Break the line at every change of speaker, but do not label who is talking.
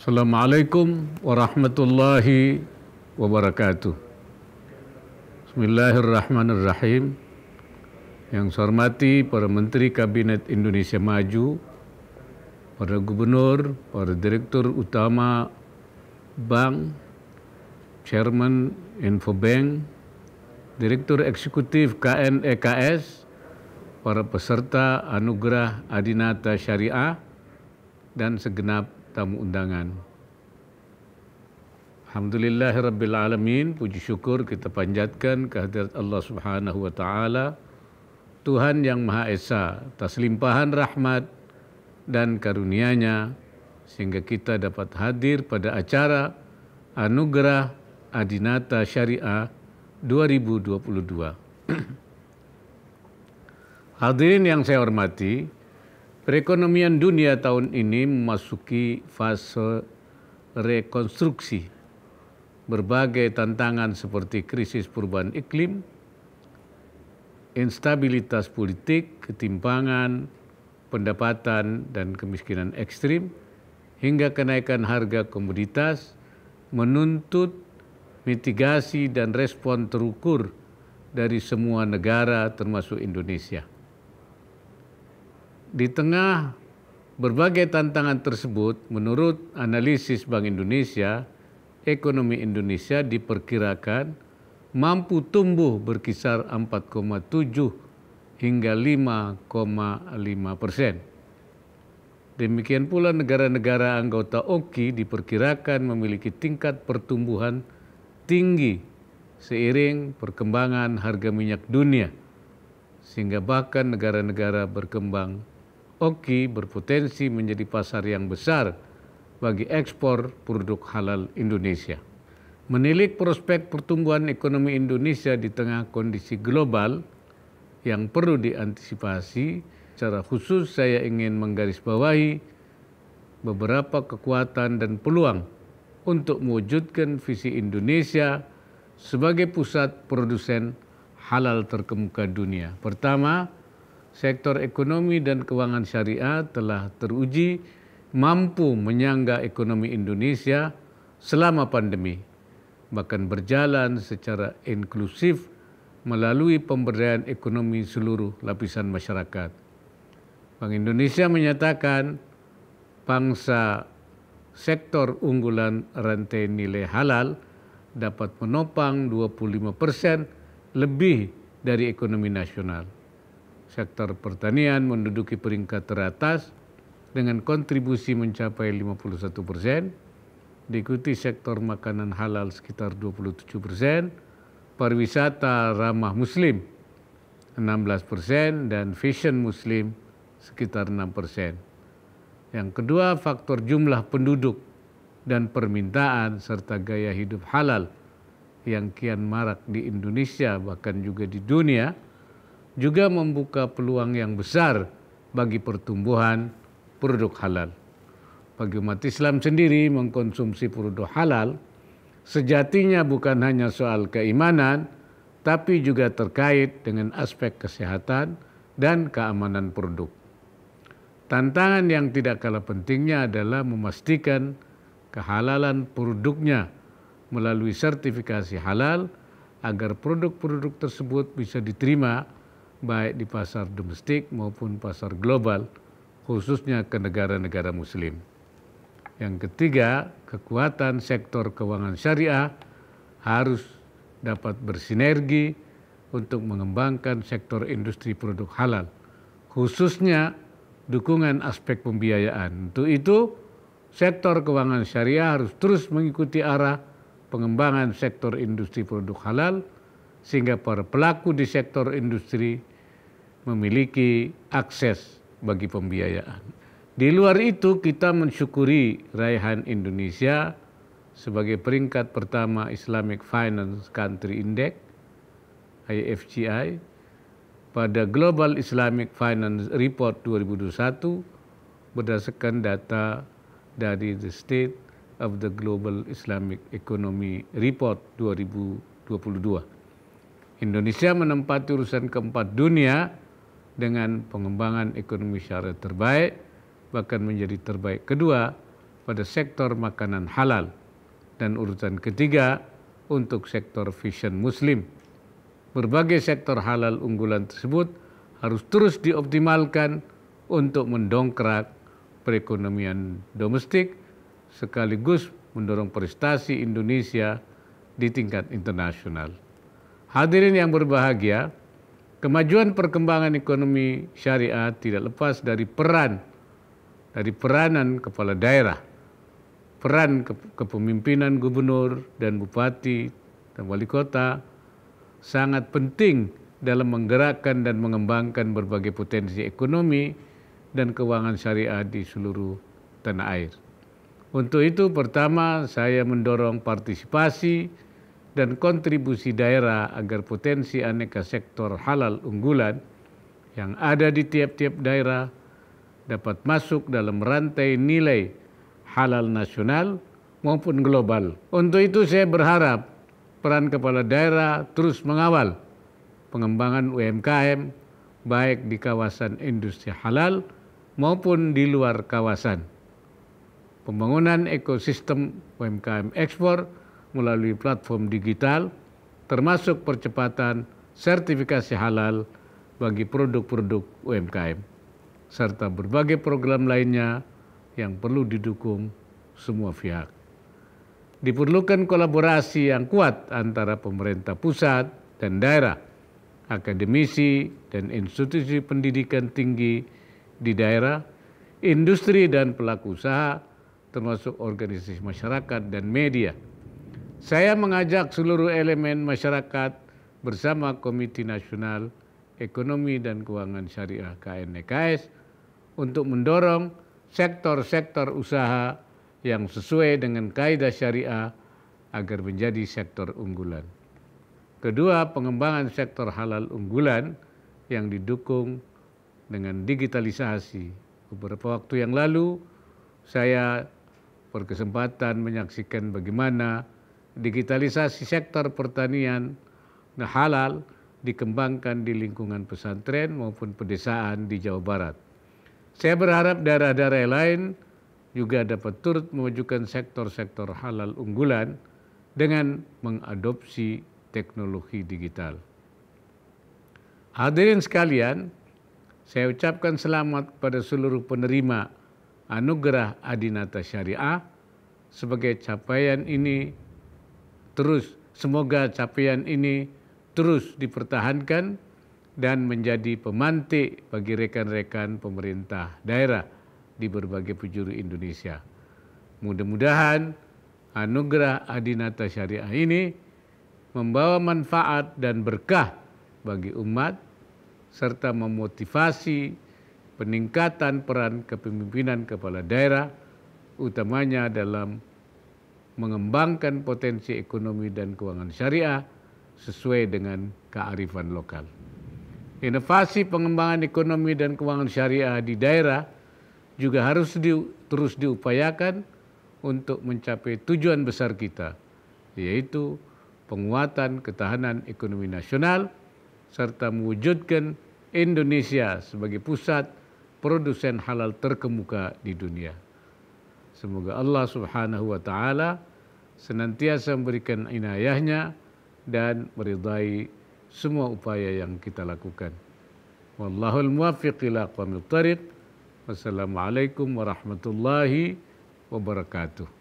Assalamualaikum warahmatullahi wabarakatuh. Bismillahirrahmanirrahim. Yang saya hormati para Menteri Kabinet Indonesia Maju, para Gubernur, para Direktur Utama Bank, Chairman Infobank, Direktur Eksekutif KNEKS, para peserta Anugerah Adinata Syariah, dan segenap tamu undangan. Alhamdulillahirabbil alamin, puji syukur kita panjatkan kehadirat Allah Subhanahu wa taala, Tuhan yang Maha Esa, atas limpahan rahmat dan karunia-Nya sehingga kita dapat hadir pada acara Anugerah Adinata Syariah 2022. Hadirin yang saya hormati, perekonomian dunia tahun ini memasuki fase rekonstruksi. Berbagai tantangan seperti krisis perubahan iklim, instabilitas politik, ketimpangan pendapatan dan kemiskinan ekstrim, hingga kenaikan harga komoditas menuntut mitigasi dan respon terukur dari semua negara termasuk Indonesia. Di tengah berbagai tantangan tersebut, menurut analisis Bank Indonesia, ekonomi Indonesia diperkirakan mampu tumbuh berkisar 4,7 hingga 5,5%. Demikian pula negara-negara anggota OKI diperkirakan memiliki tingkat pertumbuhan tinggi seiring perkembangan harga minyak dunia, sehingga bahkan negara-negara berkembang OKI berpotensi menjadi pasar yang besar bagi ekspor produk halal Indonesia. Menilik prospek pertumbuhan ekonomi Indonesia di tengah kondisi global yang perlu diantisipasi, secara khusus saya ingin menggarisbawahi beberapa kekuatan dan peluang untuk mewujudkan visi Indonesia sebagai pusat produsen halal terkemuka dunia. Pertama, sektor ekonomi dan keuangan syariah telah teruji mampu menyangga ekonomi Indonesia selama pandemi, bahkan berjalan secara inklusif melalui pemberdayaan ekonomi seluruh lapisan masyarakat. Bank Indonesia menyatakan pangsa sektor unggulan rantai nilai halal dapat menopang 25% lebih dari ekonomi nasional. Sektor pertanian menduduki peringkat teratas dengan kontribusi mencapai 51%, diikuti sektor makanan halal sekitar 27%, pariwisata ramah muslim 16%, dan fashion muslim sekitar 6%. Yang kedua, faktor jumlah penduduk dan permintaan serta gaya hidup halal yang kian marak di Indonesia bahkan juga di dunia juga membuka peluang yang besar bagi pertumbuhan produk halal. Bagi umat Islam sendiri, mengkonsumsi produk halal sejatinya bukan hanya soal keimanan, tapi juga terkait dengan aspek kesehatan dan keamanan produk. Tantangan yang tidak kalah pentingnya adalah memastikan kehalalan produknya melalui sertifikasi halal agar produk-produk tersebut bisa diterima baik di pasar domestik maupun pasar global, khususnya ke negara-negara muslim. Yang ketiga, kekuatan sektor keuangan syariah harus dapat bersinergi untuk mengembangkan sektor industri produk halal, khususnya dukungan aspek pembiayaan. Untuk itu, sektor keuangan syariah harus terus mengikuti arah pengembangan sektor industri produk halal, sehingga para pelaku di sektor industri memiliki akses bagi pembiayaan. Di luar itu, kita mensyukuri raihan Indonesia sebagai peringkat pertama Islamic Finance Country Index (IFCI) pada Global Islamic Finance Report 2021 berdasarkan data dari The State of the Global Islamic Economy Report 2022. Indonesia menempati urutan keempat dunia dengan pengembangan ekonomi syariah terbaik, bahkan menjadi terbaik kedua pada sektor makanan halal. Dan urutan ketiga untuk sektor fashion muslim. Berbagai sektor halal unggulan tersebut harus terus dioptimalkan untuk mendongkrak perekonomian domestik sekaligus mendorong prestasi Indonesia di tingkat internasional. Hadirin yang berbahagia, kemajuan perkembangan ekonomi syariah tidak lepas dari peranan kepala daerah, peran kepemimpinan gubernur dan bupati dan wali kota sangat penting dalam menggerakkan dan mengembangkan berbagai potensi ekonomi dan keuangan syariah di seluruh tanah air. Untuk itu, pertama, saya mendorong partisipasi dan kontribusi daerah agar potensi aneka sektor halal unggulan yang ada di tiap-tiap daerah dapat masuk dalam rantai nilai halal nasional maupun global. Untuk itu saya berharap peran kepala daerah terus mengawal pengembangan UMKM baik di kawasan industri halal maupun di luar kawasan. Pembangunan ekosistem UMKM ekspor melalui platform digital termasuk percepatan sertifikasi halal bagi produk-produk UMKM serta berbagai program lainnya yang perlu didukung semua pihak. Diperlukan kolaborasi yang kuat antara pemerintah pusat dan daerah, akademisi dan institusi pendidikan tinggi di daerah, industri dan pelaku usaha, termasuk organisasi masyarakat dan media. Saya mengajak seluruh elemen masyarakat bersama Komite Nasional Ekonomi dan Keuangan Syariah KNEKS untuk mendorong sektor-sektor usaha yang sesuai dengan kaidah syariah agar menjadi sektor unggulan. Kedua, pengembangan sektor halal unggulan yang didukung dengan digitalisasi. Beberapa waktu yang lalu saya berkesempatan menyaksikan bagaimana digitalisasi sektor pertanian halal dikembangkan di lingkungan pesantren maupun pedesaan di Jawa Barat. Saya berharap daerah-daerah lain juga dapat turut memajukan sektor-sektor halal unggulan dengan mengadopsi teknologi digital. Hadirin sekalian, saya ucapkan selamat kepada seluruh penerima anugerah Adinata Syariah. Semoga capaian ini terus dipertahankan dan menjadi pemantik bagi rekan-rekan pemerintah daerah di berbagai penjuru Indonesia. Mudah-mudahan anugerah Adinata Syariah ini membawa manfaat dan berkah bagi umat serta memotivasi peningkatan peran kepemimpinan kepala daerah, utamanya dalam mengembangkan potensi ekonomi dan keuangan syariah sesuai dengan kearifan lokal. Inovasi pengembangan ekonomi dan keuangan syariah di daerah juga harus terus diupayakan untuk mencapai tujuan besar kita, yaitu penguatan ketahanan ekonomi nasional serta mewujudkan Indonesia sebagai pusat produsen halal terkemuka di dunia. Semoga Allah Subhanahu wa Ta'ala senantiasa memberikan inayahnya dan meridai semua upaya yang kita lakukan. Wallahul muwaffiq ila aqwamit thariq. Wassalamualaikum warahmatullahi wabarakatuh.